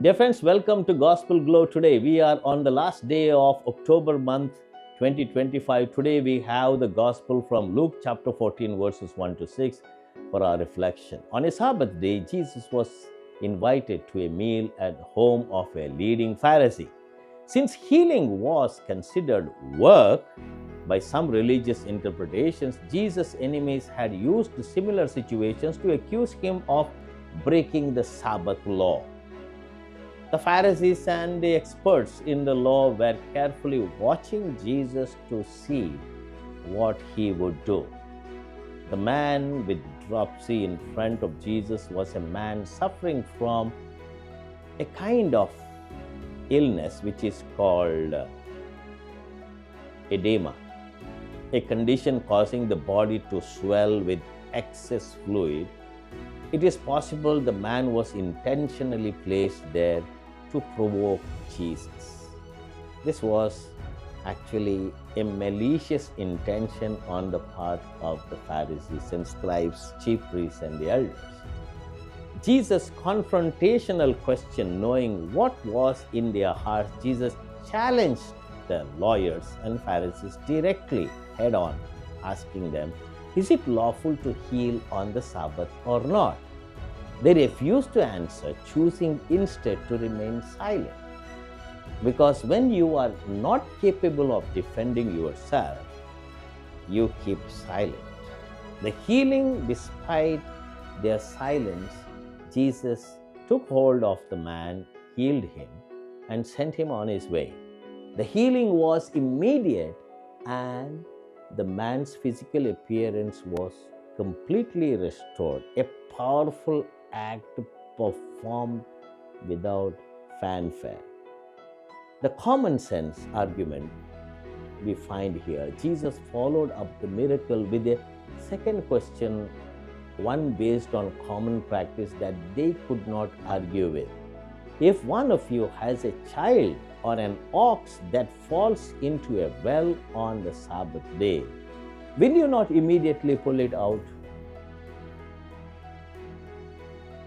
Dear friends, welcome to Gospel Glow. Today we are on the last day of October month 2025. Today we have the Gospel from Luke chapter 14 verses 1 to 6 for our reflection. On a Sabbath day, Jesus was invited to a meal at home of a leading Pharisee. Since healing was considered work by some religious interpretations, Jesus' enemies had used similar situations to accuse him of breaking the Sabbath law. The Pharisees and the experts in the law were carefully watching Jesus to see what he would do. The man with dropsy in front of Jesus was a man suffering from a kind of illness which is called edema, a condition causing the body to swell with excess fluid. It is possible the man was intentionally placed there to provoke Jesus. This was actually a malicious intention on the part of the Pharisees and scribes, chief priests, and the elders. Jesus' confrontational question, knowing what was in their hearts, Jesus challenged the lawyers and Pharisees directly, head on, asking them, is it lawful to heal on the Sabbath or not? They refused to answer, choosing instead to remain silent. Because when you are not capable of defending yourself, you keep silent. The healing, despite their silence, Jesus took hold of the man, healed him, and sent him on his way. The healing was immediate, and the man's physical appearance was completely restored. A powerful act performed without fanfare. The common sense argument we find here, Jesus followed up the miracle with a second question, one based on common practice that they could not argue with. If one of you has a child or an ox that falls into a well on the Sabbath day, will you not immediately pull it out?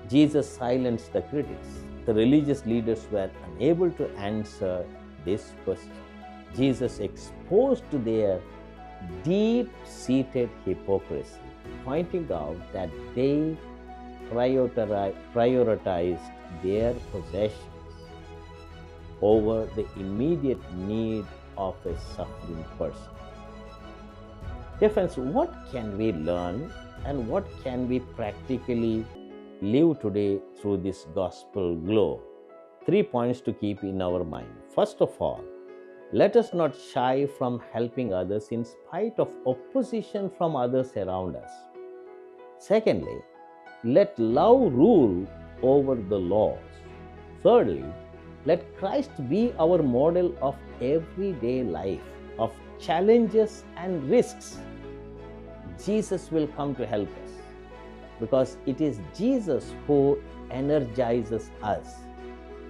Jesus silenced the critics. The religious leaders were unable to answer this question. Jesus exposed their deep-seated hypocrisy, pointing out that they prioritized their possessions over the immediate need of a suffering person. Dear friends, what can we learn and what can we practically live today through this gospel glow? 3 points to keep in our mind. First of all, let us not shy from helping others in spite of opposition from others around us. Secondly, let love rule over the laws. Thirdly, let Christ be our model of everyday life, of challenges and risks. Jesus will come to help us, because it is Jesus who energizes us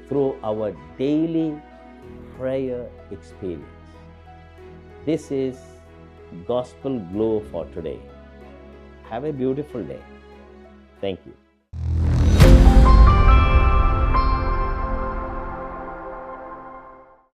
through our daily prayer experience. This is Gospel Glow for today. Have a beautiful day. Thank you.